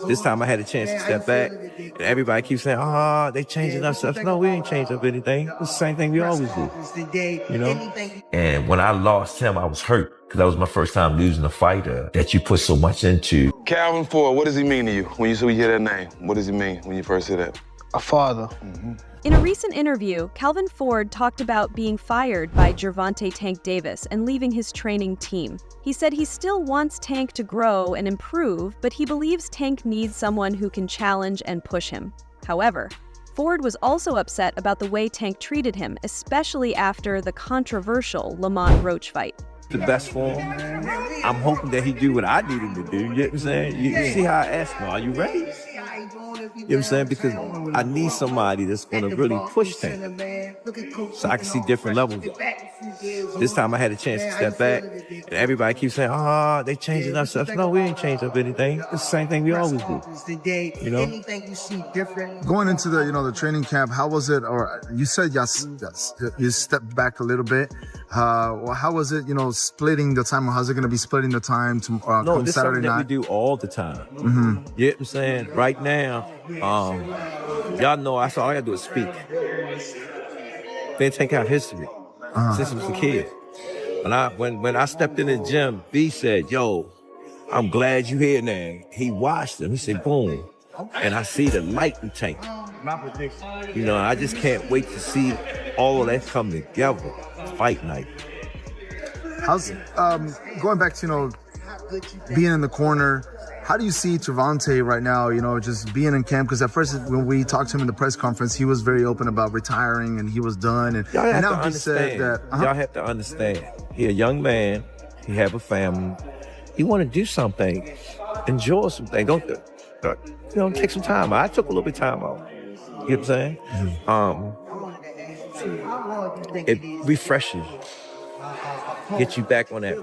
This time I had a chance to step back, and everybody keeps saying, they changing up stuff. No, we ain't changed up anything. It's the same thing we always do, you know? And when I lost him, I was hurt, because that was my first time losing a fighter that you put so much into. Calvin Ford, what does he mean to you when you hear that name? What does he mean when you first hear that? A father. In a recent interview, Calvin Ford talked about being fired by Gervonta Tank Davis and leaving his training team. He said he still wants Tank to grow and improve, but he believes Tank needs someone who can challenge and push him. However, Ford was also upset about the way Tank treated him, especially after the controversial Lamont Roach fight. The best for him. I'm hoping that he do what I need him to do. You know what I'm saying? You see how I asked him, are you ready? You know what I'm saying? Because I need somebody that's going to really push things so I can see different levels. This time I had a chance to step back, and everybody keeps saying, they changing up stuff. No, we ain't changed up anything. It's the same thing we always do, you know? Going into the training camp, how was it? Or you said yes, you stepped back a little bit. How was it, splitting the time? Or how's it going to be splitting the time to come this Saturday something night? that we do all the time. You know what I'm saying? Right now, y'all know all I gotta do is speak. Then take out history since he was a kid. When I stepped in the gym, B said, "Yo, I'm glad you here now." He watched him. He said, "Boom," and I see the light in Tank. I just can't wait to see all of that come together. Fight night. How's going back to being in the corner? How do you see Gervonta right now, just being in camp? Because at first, when we talked to him in the press conference, he was very open about retiring and he was done. And now he said that... Y'all have to understand. He a young man. He have a family. He want to do something. Enjoy something. Don't take some time. I took a little bit of time off. You know what I'm saying? It refreshes you. Get you back on that.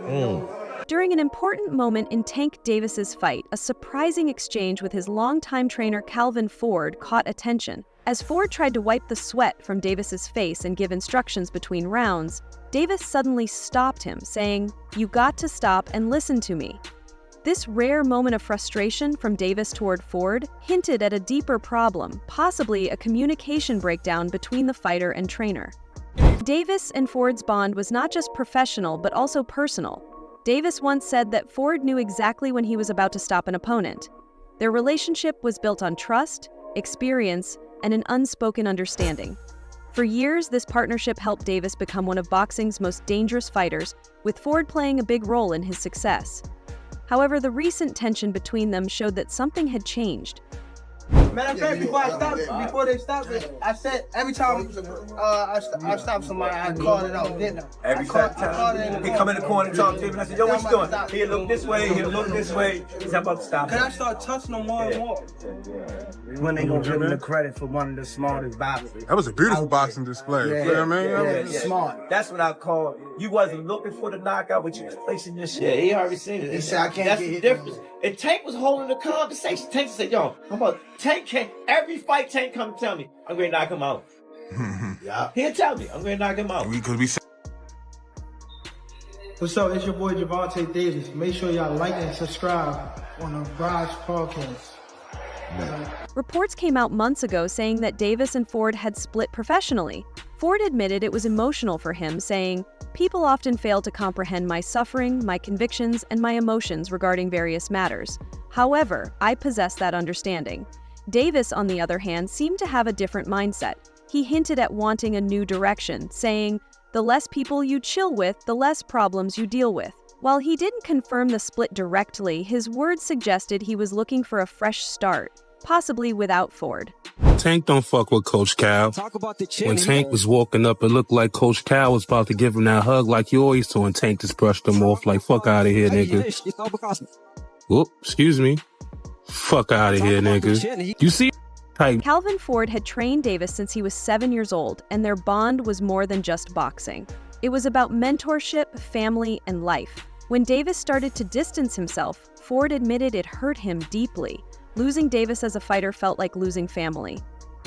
During an important moment in Tank Davis's fight, a surprising exchange with his longtime trainer Calvin Ford caught attention. As Ford tried to wipe the sweat from Davis's face and give instructions between rounds, Davis suddenly stopped him, saying, "You got to stop and listen to me." This rare moment of frustration from Davis toward Ford hinted at a deeper problem, possibly a communication breakdown between the fighter and trainer. Davis and Ford's bond was not just professional but also personal. Davis once said that Ford knew exactly when he was about to stop an opponent. Their relationship was built on trust, experience, and an unspoken understanding. For years, this partnership helped Davis become one of boxing's most dangerous fighters, with Ford playing a big role in his success. However, the recent tension between them showed that something had changed. Matter of fact, before they stopped it, I said every time I stopped somebody, I called it out, didn't I? Every time he come in the corner and talk to him, and I said, "Yo, what you doing?" He'll look this way, he'll look this way. He's about to stop. Cause I start touching them more and more. When they gonna give him the credit for one of the smartest boxers. That was a beautiful boxing display. You know what I mean? Smart. That's what I call it. You wasn't looking for the knockout, but you was placing your shit. Yeah, he already seen it. He said, "I can't That's get the hit." difference. And Tank was holding the conversation. Tank said, "Yo, how about Tank can't, every fight Tank come tell me, I'm going to knock him out." Yeah. He'll tell me, I'm going to knock him out. What's up? It's your boy Gervonta Davis. Make sure y'all like and subscribe on the Garage Podcast. Reports came out months ago saying that Davis and Ford had split professionally. Ford admitted it was emotional for him, saying, "People often fail to comprehend my suffering, my convictions, and my emotions regarding various matters. However, I possess that understanding." Davis, on the other hand, seemed to have a different mindset. He hinted at wanting a new direction, saying, "The less people you chill with, the less problems you deal with." While he didn't confirm the split directly, his words suggested he was looking for a fresh start, possibly without Ford. Tank don't fuck with Coach Cal. When Tank was walking up, it looked like Coach Cal was about to give him that hug like you always do, and Tank just brushed him off like, "Fuck out of here, nigga." Whoop, excuse me. Fuck out of here, nigga. You see? Calvin Ford had trained Davis since he was 7 years old, and their bond was more than just boxing. It was about mentorship, family, and life. When Davis started to distance himself, Ford admitted it hurt him deeply. Losing Davis as a fighter felt like losing family.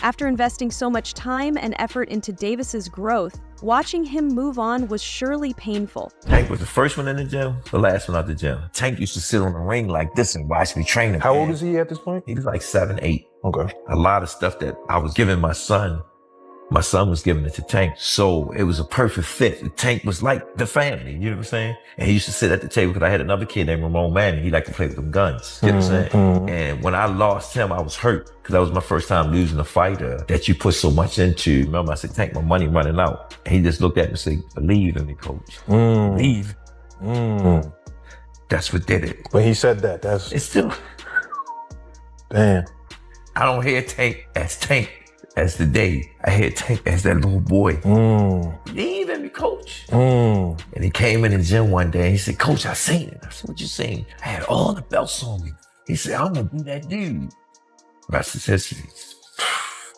After investing so much time and effort into Davis's growth, watching him move on was surely painful. Tank was the first one in the gym, the last one out the gym. Tank used to sit on the ring like this and watch me train him. How old is he at this point? He was like 7, 8. Okay. A lot of stuff that I was giving my son was giving it to Tank. So it was a perfect fit. Tank was like the family, you know what I'm saying? And he used to sit at the table because I had another kid named Ramon Manning. He liked to play with them guns, you know what I'm saying? And when I lost him, I was hurt because that was my first time losing a fighter that you put so much into. Remember, I said, Tank, my money running out. And he just looked at me and said, believe in me, coach. Believe. That's what did it. When he said that, It's still, damn. I don't hear Tank as the day. I hear Tank as that little boy. Believe in me, coach. And he came in the gym one day and he said, Coach, I seen it. I said, what you seen? I had all the belts on me. He said, I'm gonna be that dude. Rest is history.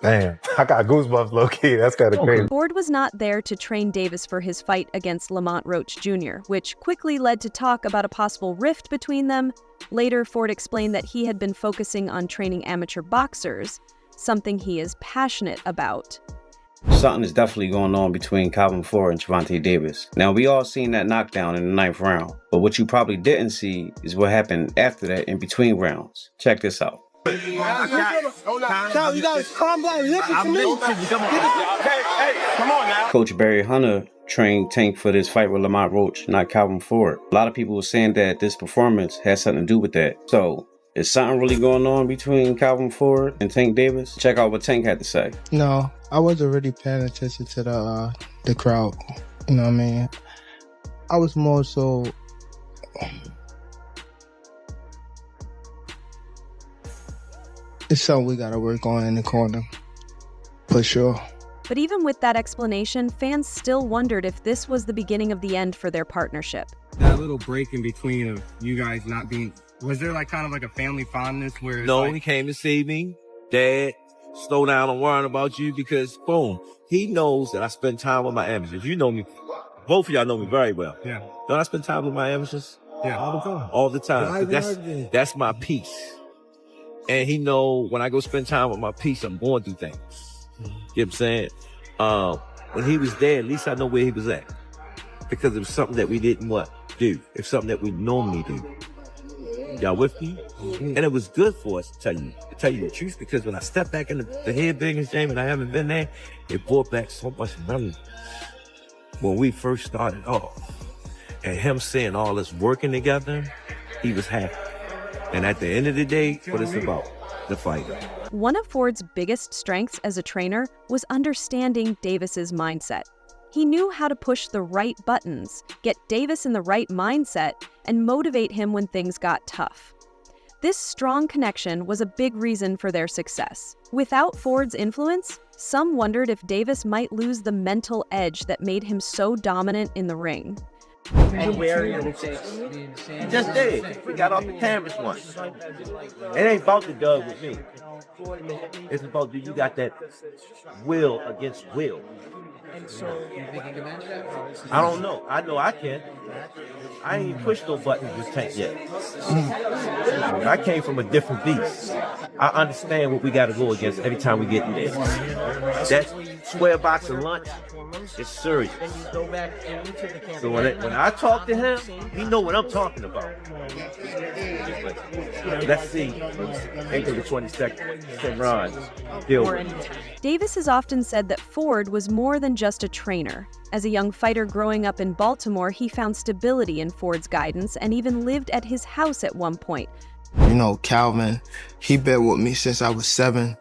Damn, I got goosebumps low key. That's kind of crazy. Ford was not there to train Davis for his fight against Lamont Roach Jr., which quickly led to talk about a possible rift between them. Later, Ford explained that he had been focusing on training amateur boxers, something he is passionate about. Something is definitely going on between Calvin Ford and Gervonta Davis. Now, we all seen that knockdown in the 9th round, but what you probably didn't see is what happened after that in between rounds. Check this out. Cal, you guys calm down. Listen to me. Hey, come on now. Coach Barry Hunter trained Tank for this fight with Lamont Roach, not Calvin Ford. A lot of people were saying that this performance has something to do with that. So, is something really going on between Calvin Ford and Tank Davis? Check out what Tank had to say. No, I wasn't really paying attention to the crowd. You know what I mean? I was more so... It's something we gotta work on in the corner, for sure. But even with that explanation, fans still wondered if this was the beginning of the end for their partnership. That little break in between of you guys not being... Was there like kind of like a family fondness where... No, he came to see me. Dad, slow down on worrying about you because, boom, he knows that I spend time with my amateurs. You know me. Both of y'all know me very well. Yeah. Don't I spend time with my amateurs? Yeah, all the time. All the time. That's my peace. And he know when I go spend time with my peace, I'm going through things. You know what I'm saying? When he was there, at least I know where he was at. Because it was something that we didn't do. It's something that we normally do. Y'all with me? And it was good for us to tell you the truth, because when I stepped back in the head biggest game and I haven't been there, it brought back so much memory. When we first started off, and him seeing all us working together, he was happy. And at the end of the day, what it's about, the fight. One of Ford's biggest strengths as a trainer was understanding Davis's mindset. He knew how to push the right buttons, get Davis in the right mindset, and motivate him when things got tough. This strong connection was a big reason for their success. Without Ford's influence, some wondered if Davis might lose the mental edge that made him so dominant in the ring. Just did. We got off the canvas once. It ain't about the dub with me. It's about, do you got that will against will? I don't know. I know I can. I ain't even pushed no buttons with Tank yet. I came from a different beast. I understand what we got to go against every time we get in there. That square box of lunch is serious. So when I talk to him, he know what I'm talking about. Let's see. April the 22nd, Ron. Davis has often said that Ford was more than just a trainer. As a young fighter growing up in Baltimore, he found stability in Ford's guidance and even lived at his house at one point. You know, Calvin, he been with me since I was 7.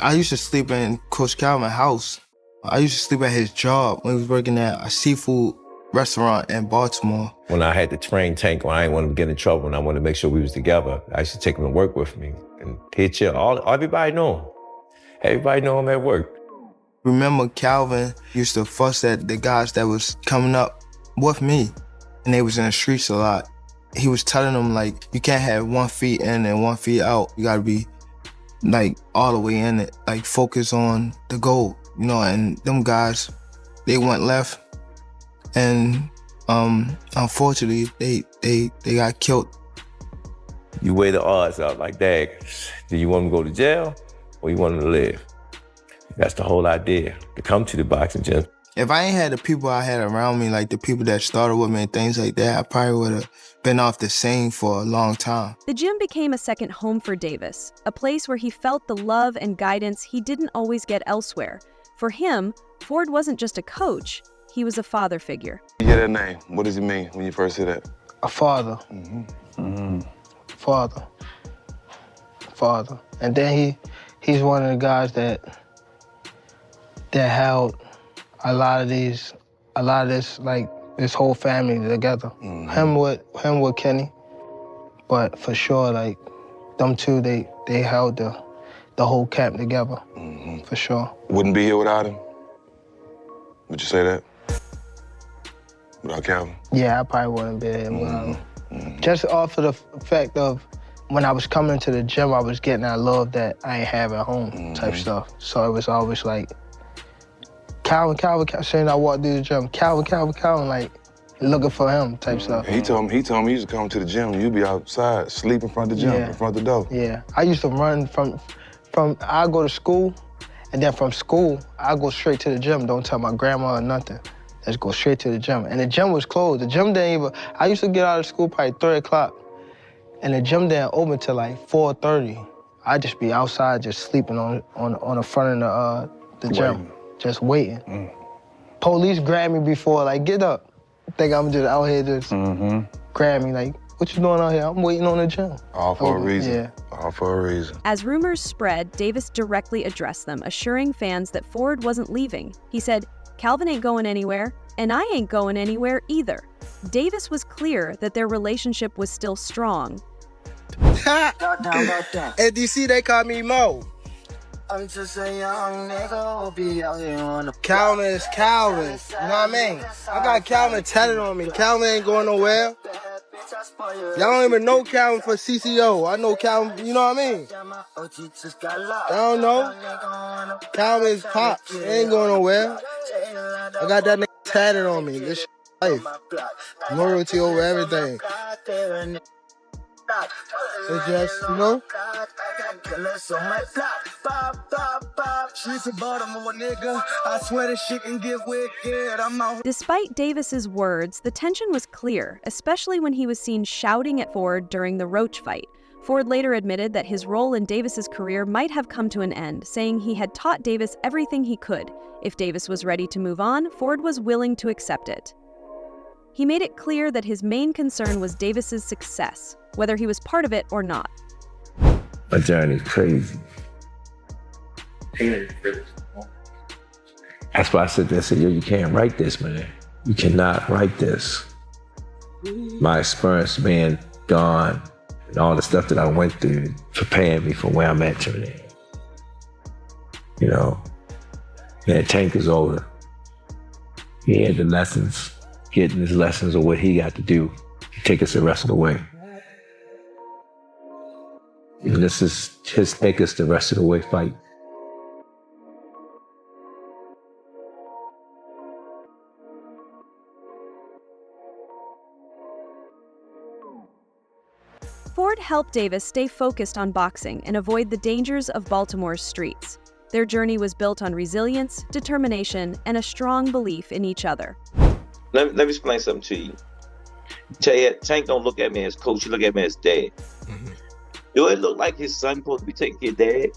I used to sleep in Coach Calvin's house. I used to sleep at his job when he was working at a seafood restaurant in Baltimore. When I had to train Tank, when I didn't want him to get in trouble and I wanted to make sure we was together, I used to take him to work with me. And he'd chill. Everybody know him. Everybody know him at work. Remember, Calvin used to fuss at the guys that was coming up with me, and they was in the streets a lot. He was telling them, like, you can't have 1 feet in and 1 feet out. You gotta be, like, all the way in it. Like, focus on the goal, you know, and them guys, they went left, and unfortunately, they got killed. You weigh the odds out like that. Do you want him to go to jail or you want him to live? That's the whole idea, to come to the boxing gym. If I ain't had the people I had around me, like the people that started with me and things like that, I probably would have been off the scene for a long time. The gym became a second home for Davis, a place where he felt the love and guidance he didn't always get elsewhere. For him, Ford wasn't just a coach, he was a father figure. You hear that name, what does it mean when you first hear that? A father. Father. Father. And then he's one of the guys that held a lot of this, like, this whole family together. Him with Kenny, but for sure, like, them two, they held the whole camp together, for sure. Wouldn't be here without him? Would you say that? Without Calvin? Yeah, I probably wouldn't be here without him. Just off of the fact of when I was coming to the gym, I was getting that love that I ain't have at home type stuff. So it was always like, Calvin, saying I walked through the gym, Calvin, like, looking for him type stuff. He told me he used to come to the gym and you'd be outside, sleep in front of the gym, in front of the door. Yeah, I used to run from I go to school, and then from school, I go straight to the gym, don't tell my grandma or nothing. Just go straight to the gym. And the gym was closed. The gym didn't even, I used to get out of school probably 3 o'clock, and the gym didn't open till like 4:30. I'd just be outside just sleeping on the front of the gym. Just waiting. Police grabbed me before, like, get up. Think I'm just out here just grab me, like, what you doing out here? I'm waiting on the gym. All for a reason. Yeah. All for a reason. As rumors spread, Davis directly addressed them, assuring fans that Ford wasn't leaving. He said, Calvin ain't going anywhere, and I ain't going anywhere either. Davis was clear that their relationship was still strong. At DC, they call me Mo. I'm just a young nigga who'll be out here on the Calvin is Calvin, you know what I mean? I got Calvin tatted on me. Calvin ain't going nowhere. Y'all don't even know Calvin for CCO. I know Calvin, you know what I mean? I don't know. Calvin is Pops. He ain't going nowhere. I got that nigga tatted on me. This life. Loyalty over everything. It's just, you know? Despite Davis's words, the tension was clear, especially when he was seen shouting at Ford during the Roach fight. Ford later admitted that his role in Davis's career might have come to an end, saying he had taught Davis everything he could. If Davis was ready to move on, Ford was willing to accept it. He made it clear that his main concern was Davis's success, whether he was part of it or not. My journey's crazy. That's why I said this, yo, you can't write this, man. You cannot write this. My experience being gone and all the stuff that I went through preparing me for where I'm at today. You know, man, Tank is older. He had the lessons, getting his lessons of what he got to do to take us the rest of the way. And this is his take us the rest of the way fight. Ford helped Davis stay focused on boxing and avoid the dangers of Baltimore's streets. Their journey was built on resilience, determination, and a strong belief in each other. Let me explain something to you. Tank don't look at me as coach, he look at me as dad. Do it look like his son supposed to be taking care of dad?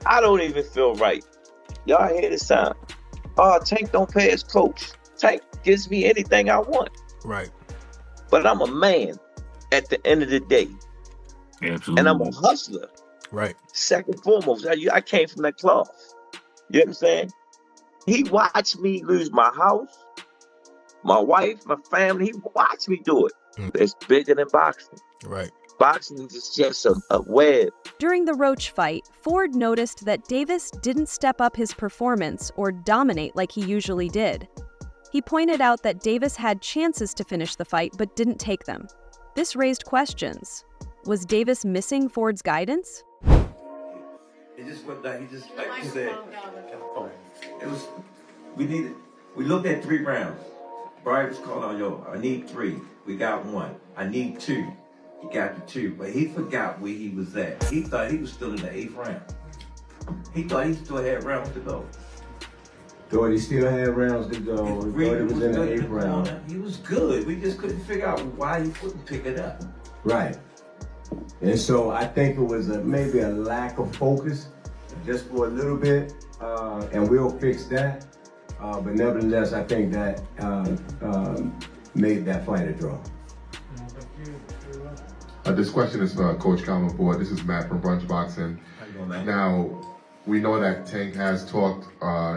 I don't even feel right. Y'all hear this sound? Oh, Tank don't pay his coach. Tank gives me anything I want. Right. But I'm a man at the end of the day. Absolutely. And I'm a hustler. Right. Second and foremost, I came from that cloth. You know what I'm saying? He watched me lose my house, my wife, my family. He watched me do it. It's bigger than boxing. Right. Boxing is just a web. During the Roach fight, Ford noticed that Davis didn't step up his performance or dominate like he usually did. He pointed out that Davis had chances to finish the fight but didn't take them. This raised questions. Was Davis missing Ford's guidance? It just went down. He just, like you said, it was, we looked at 3 rounds. Brian was calling on, yo, I need 3. We got 1. I need 2. He got the 2. But he forgot where he was at. He thought he was still in the 8th round. He thought he still had rounds to go. Thought he still had rounds to go. His Thought he breathing was was in the good in 8th the round. corner. He was good. We just couldn't figure out why he couldn't pick it up. Right. And so I think it was maybe a lack of focus just for a little bit, and we'll fix that. But nevertheless, I think that made that fight a draw. This question is for Coach Calvin Ford. This is Matt from Brunch Boxing. How you doing, man? Now, we know that Tank has talked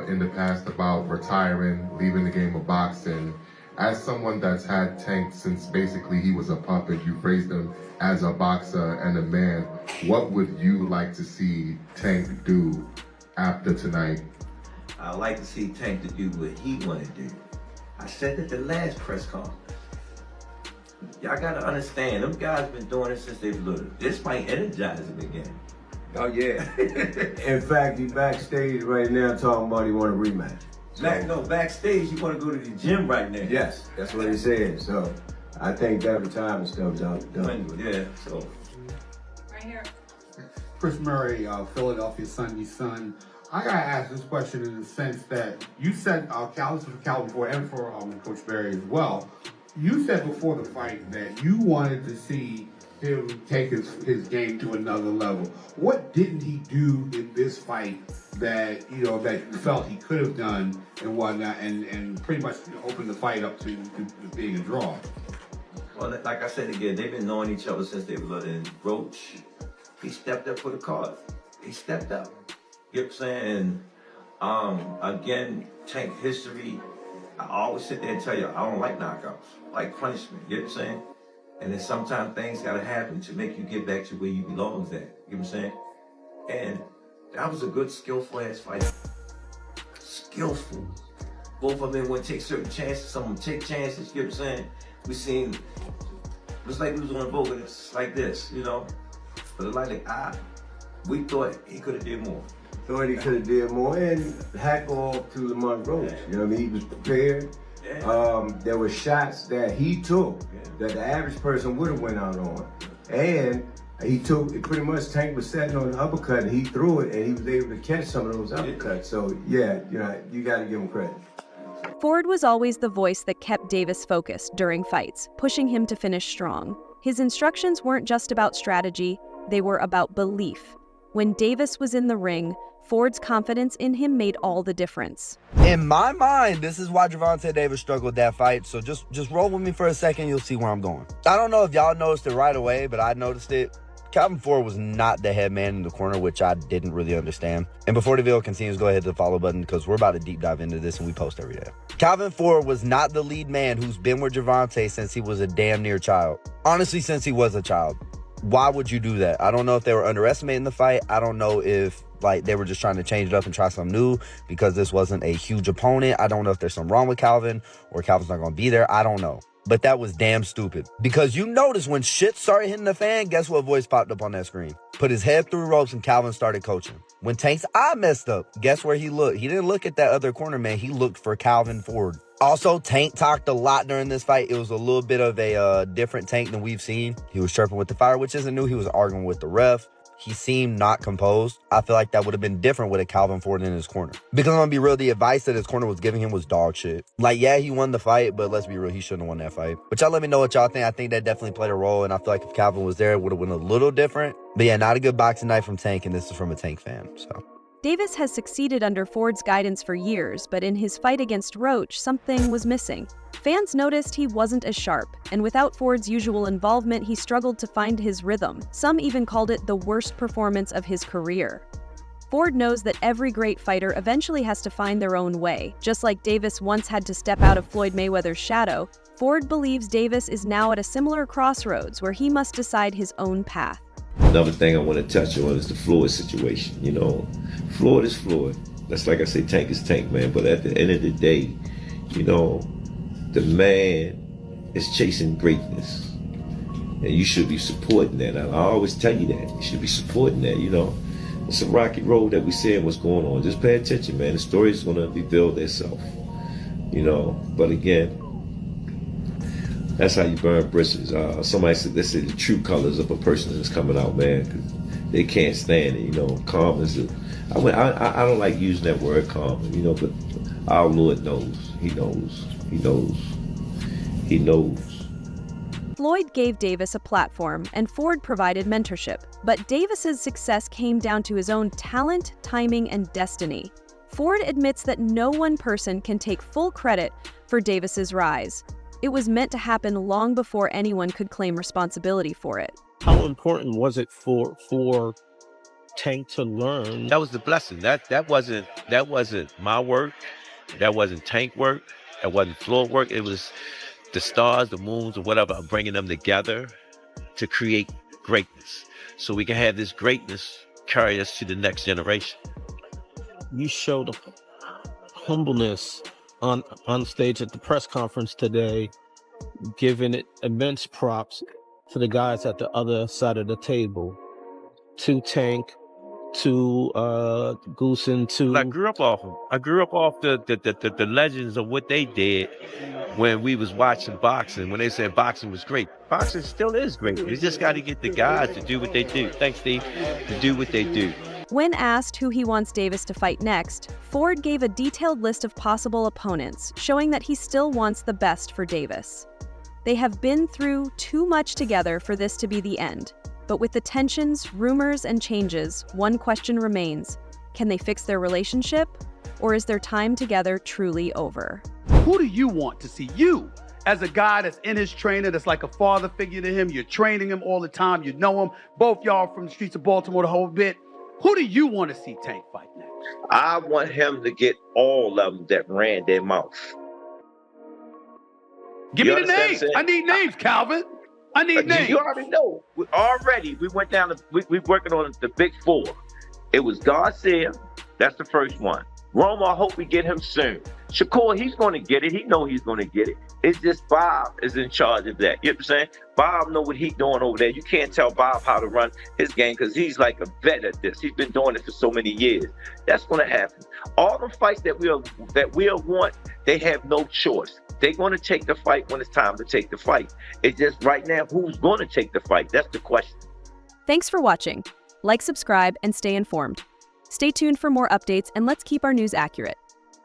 in the past about retiring, leaving the game of boxing. As someone that's had Tank since basically he was a puppet, you raised him as a boxer and a man. What would you like to see Tank do after tonight? I'd like to see Tank to do what he want to do. I said at the last press conference. Y'all gotta understand, them guys been doing it since they were little. This might energize them again. Oh yeah. In fact, he backstage right now talking about he want a rematch. Backstage, you want to go to the gym right now. Yes, that's what he said. So I think that retirement stuff done. Yeah, so. Right here. Chris Murray, Philadelphia Sunday Sun. I gotta ask this question in the sense that you said, Calvin Ford and for Coach Berry as well, you said before the fight that you wanted to see him take his game to another level. What didn't he do in this fight that that you felt he could have done and whatnot, and pretty much opened the fight up to being a draw? Well, like I said again, they've been knowing each other since they were little. And Roach, he stepped up for the cause. He stepped up. You know what I'm saying? Again, Tank history. I always sit there and tell you, I don't like knockouts. I like punishment. You know what I'm saying? And then sometimes things gotta happen to make you get back to where you belong at. You know what I'm saying? And that was a good, skillful ass fight. Skillful. Both of them would take certain chances, some of them take chances, you know what I'm saying? We seen, it was like we was on a boat, it's like this, you know? But we thought he could have did more. Thought he could have did more, and hack off to Lamont Roach. You know what I mean? He was prepared. There were shots that he took that the average person would have went out on. And he took, pretty much Tank was sitting on the uppercut and he threw it and he was able to catch some of those uppercuts. So yeah, you gotta give him credit. Ford was always the voice that kept Davis focused during fights, pushing him to finish strong. His instructions weren't just about strategy, they were about belief. When Davis was in the ring, Ford's confidence in him made all the difference. In my mind, this is why Gervonta Davis struggled that fight, so just roll with me for a second, you'll see where I'm going. I don't know if y'all noticed it right away, but I noticed it. Calvin Ford was not the head man in the corner, which I didn't really understand. And before the video continues, go ahead to the follow button because we're about to deep dive into this and we post every day. Calvin Ford was not the lead man who's been with Gervonta since he was a damn near child. Honestly, since he was a child. Why would you do that? I don't know if they were underestimating the fight. I don't know if they were just trying to change it up and try something new because this wasn't a huge opponent. I don't know if there's something wrong with Calvin or Calvin's not going to be there. I don't know. But that was damn stupid. Because you notice when shit started hitting the fan, guess what voice popped up on that screen? Put his head through ropes and Calvin started coaching. When Tank's eye messed up, guess where he looked? He didn't look at that other corner man. He looked for Calvin Ford. Also, Tank talked a lot during this fight. It was a little bit of a different Tank than we've seen. He was chirping with the fire, which isn't new. He was arguing with the ref. He seemed not composed. I feel like that would have been different with a Calvin Ford in his corner. Because I'm going to be real, the advice that his corner was giving him was dog shit. Yeah, he won the fight, but let's be real, he shouldn't have won that fight. But y'all let me know what y'all think. I think that definitely played a role, and I feel like if Calvin was there, it would have been a little different. But yeah, not a good boxing night from Tank, and this is from a Tank fan, so. Davis has succeeded under Ford's guidance for years, but in his fight against Roach, something was missing. Fans noticed he wasn't as sharp, and without Ford's usual involvement, he struggled to find his rhythm. Some even called it the worst performance of his career. Ford knows that every great fighter eventually has to find their own way. Just like Davis once had to step out of Floyd Mayweather's shadow, Ford believes Davis is now at a similar crossroads where he must decide his own path. Another thing I want to touch on is the Floyd situation. You know, Floyd is Floyd. That's like I say, Tank is Tank, man. But at the end of the day, you know, the man is chasing greatness. And you should be supporting that. I always tell you that. You should be supporting that, you know. It's a rocky road that we see what's going on. Just pay attention, man. The story is going to reveal itself, you know. But again, that's how you burn bridges. Somebody said this is the true colors of a person that's coming out, man. they can't stand it. You know, calm is. I don't like using that word calm. You know, but our Lord knows. He knows. He knows. He knows. Floyd gave Davis a platform, and Ford provided mentorship. But Davis's success came down to his own talent, timing, and destiny. Ford admits that no one person can take full credit for Davis's rise. It was meant to happen long before anyone could claim responsibility for it. How important was it for Tank to learn? That was the blessing. That wasn't my work. That wasn't Tank work. That wasn't Floyd work. It was the stars, the moons, or whatever, bringing them together to create greatness. So we can have this greatness carry us to the next generation. You showed humbleness on stage at the press conference today, giving it immense props to the guys at the other side of the table, to Tank, to Goosen, to... I grew up off them. I grew up off the legends of what they did when we was watching boxing, when they said boxing was great. Boxing still is great. You just got to get the guys to do what they do. Thanks, Steve. To do what they do. When asked who he wants Davis to fight next, Ford gave a detailed list of possible opponents, showing that he still wants the best for Davis. They have been through too much together for this to be the end. But with the tensions, rumors, and changes, one question remains. Can they fix their relationship? Or is their time together truly over? Who do you want to see? You, as a guy that's in his trainer, that's like a father figure to him, you're training him all the time, you know him, both y'all from the streets of Baltimore the whole bit. Who do you want to see Tank fight next? I want him to get all of them that ran their mouth. Give me the names. I need names, Calvin. I need names. You already know. We went down to, we working on the big four. It was Garcia, that's the first one. Roma, I hope we get him soon. Shakur, he's going to get it. He know he's going to get it. It's just Bob is in charge of that. You know what I'm saying? Bob know what he's doing over there. You can't tell Bob how to run his game because he's like a vet at this. He's been doing it for so many years. That's going to happen. All the fights that we'll want, they have no choice. They're going to take the fight when it's time to take the fight. It's just right now, who's going to take the fight? That's the question. Thanks for watching. Like, subscribe, and stay informed. Stay tuned for more updates, and let's keep our news accurate.